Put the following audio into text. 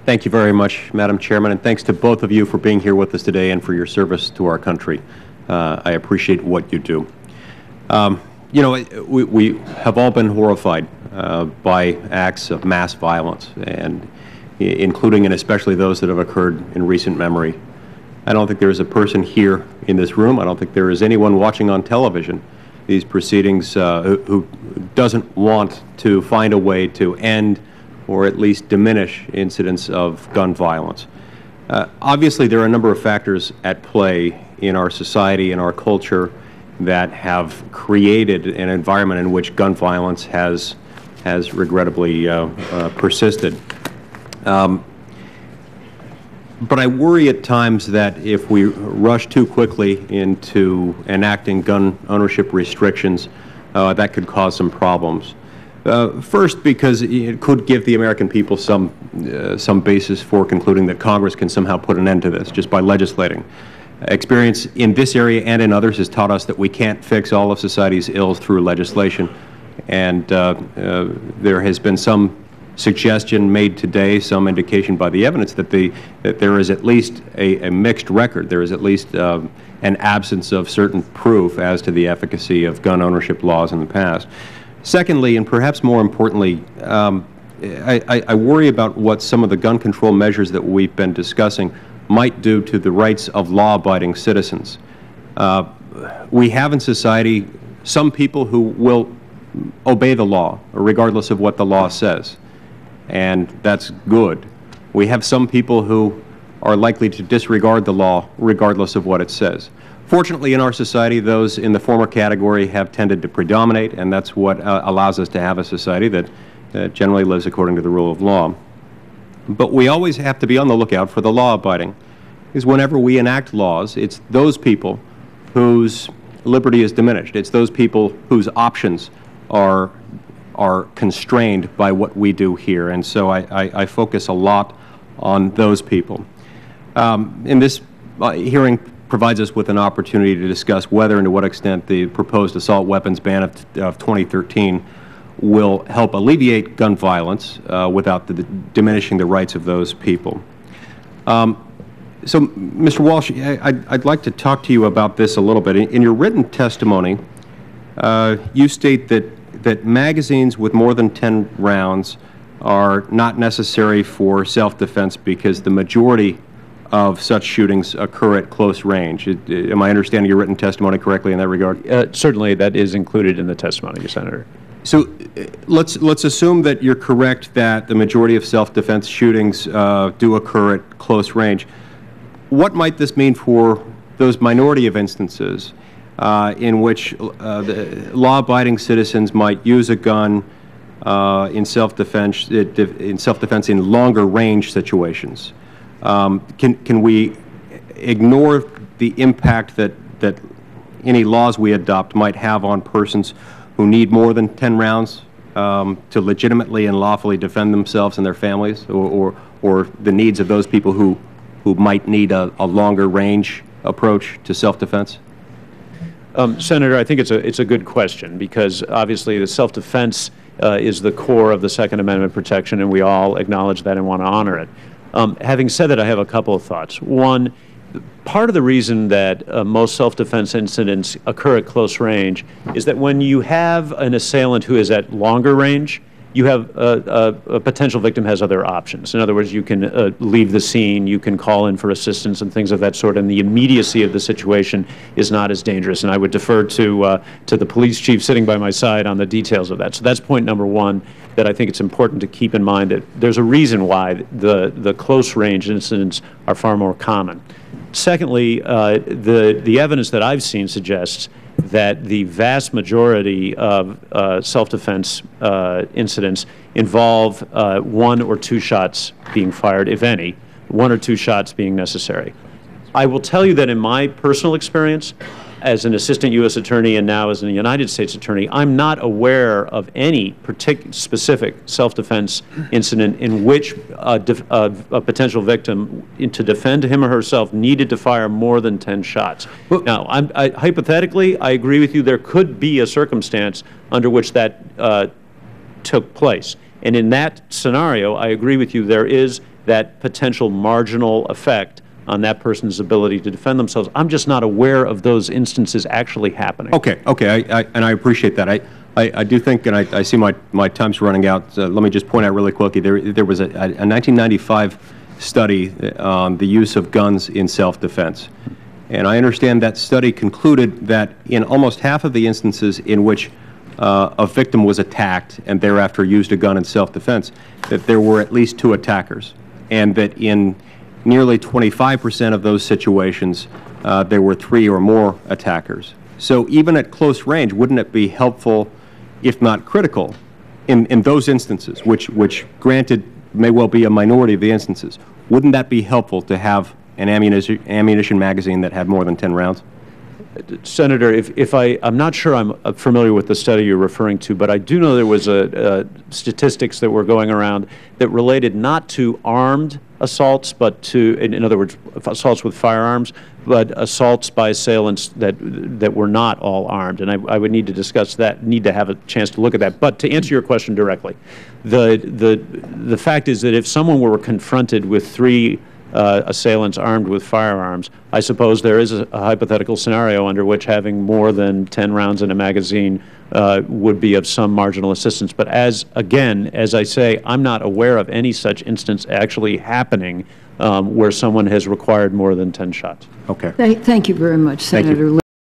Thank you very much, Madam Chairman, and thanks to both of you for being here with us today and for your service to our country. I appreciate what you do. You know, we have all been horrified by acts of mass violence, and including and especially those that have occurred in recent memory. I don't think there is a person here in this room, I don't think there is anyone watching on television these proceedings who doesn't want to find a way to end or at least diminish incidents of gun violence. Obviously, there are a number of factors at play in our society and our culture that have created an environment in which gun violence has regrettably persisted. But I worry at times that if we rush too quickly into enacting gun ownership restrictions, that could cause some problems. First, because it could give the American people some basis for concluding that Congress can somehow put an end to this just by legislating. Experience in this area and in others has taught us that we can't fix all of society's ills through legislation, and there has been some suggestion made today, some indication by the evidence that there is at least a mixed record. There is at least an absence of certain proof as to the efficacy of gun ownership laws in the past. Secondly, and perhaps more importantly, I worry about what some of the gun control measures that we've been discussing might do to the rights of law-abiding citizens. We have in society some people who will obey the law, regardless of what the law says, and that's good. We have some people who are likely to disregard the law, regardless of what it says. Fortunately, in our society, those in the former category have tended to predominate, and that's what allows us to have a society that generally lives according to the rule of law. But we always have to be on the lookout for the law-abiding, because whenever we enact laws, it's those people whose liberty is diminished. It's those people whose options are constrained by what we do here, and so I focus a lot on those people. And this hearing provides us with an opportunity to discuss whether and to what extent the proposed assault weapons ban of 2013 will help alleviate gun violence without diminishing the rights of those people. So, Mr. Walsh, I'd like to talk to you about this a little bit. In your written testimony, you state that magazines with more than 10 rounds are not necessary for self-defense because the majority of such shootings occur at close range. Am I understanding your written testimony correctly in that regard? Certainly, that is included in the testimony, Senator. So let's assume that you're correct that the majority of self-defense shootings do occur at close range. What might this mean for those minority of instances in which the law-abiding citizens might use a gun in self-defense in longer range situations? Can we ignore the impact that any laws we adopt might have on persons who need more than 10 rounds to legitimately and lawfully defend themselves and their families, or the needs of those people who might need a longer range approach to self-defense? Senator, I think it's a good question, because obviously the self-defense is the core of the Second Amendment protection, and we all acknowledge that and want to honor it. Having said that, I have a couple of thoughts. One, part of the reason that most self-defense incidents occur at close range is that when you have an assailant who is at longer range, you have a potential victim has other options. In other words, you can leave the scene, you can call in for assistance and things of that sort, and the immediacy of the situation is not as dangerous. And I would defer to the police chief sitting by my side on the details of that. So that's point number one, that I think it's important to keep in mind that there's a reason why the close range incidents are far more common. Secondly, the evidence that I've seen suggests that the vast majority of self-defense incidents involve 1 or 2 shots being fired, if any, 1 or 2 shots being necessary. I will tell you that in my personal experience, as an assistant U.S. attorney and now as a United States attorney, I'm not aware of any specific self-defense incident in which a potential victim, to defend him or herself, needed to fire more than 10 shots. Now, hypothetically, I agree with you, there could be a circumstance under which that took place. And in that scenario, I agree with you, there is that potential marginal effect on that person's ability to defend themselves. I'm just not aware of those instances actually happening. Okay, okay, and I appreciate that. I do think, and I see my time's running out. Let me just point out really quickly, there was a 1995 study on the use of guns in self-defense. And I understand that study concluded that in almost half of the instances in which a victim was attacked and thereafter used a gun in self-defense, that there were at least 2 attackers, and that in nearly 25% of those situations, there were 3 or more attackers. So even at close range, wouldn't it be helpful, if not critical, in those instances, which granted may well be a minority of the instances, wouldn't that be helpful to have an ammunition magazine that had more than 10 rounds? Senator, I'm not sure I'm familiar with the study you're referring to, but I do know there was statistics that were going around that related not to armed assaults, but to, in other words, assaults with firearms, but assaults by assailants that were not all armed. And I would need to discuss that, need to have a chance to look at that. But to answer your question directly, the fact is that if someone were confronted with 3 assailants armed with firearms, I suppose there is a hypothetical scenario under which having more than 10 rounds in a magazine would be of some marginal assistance. But again, as I say, I'm not aware of any such instance actually happening where someone has required more than 10 shots. Okay. Thank you very much, Senator.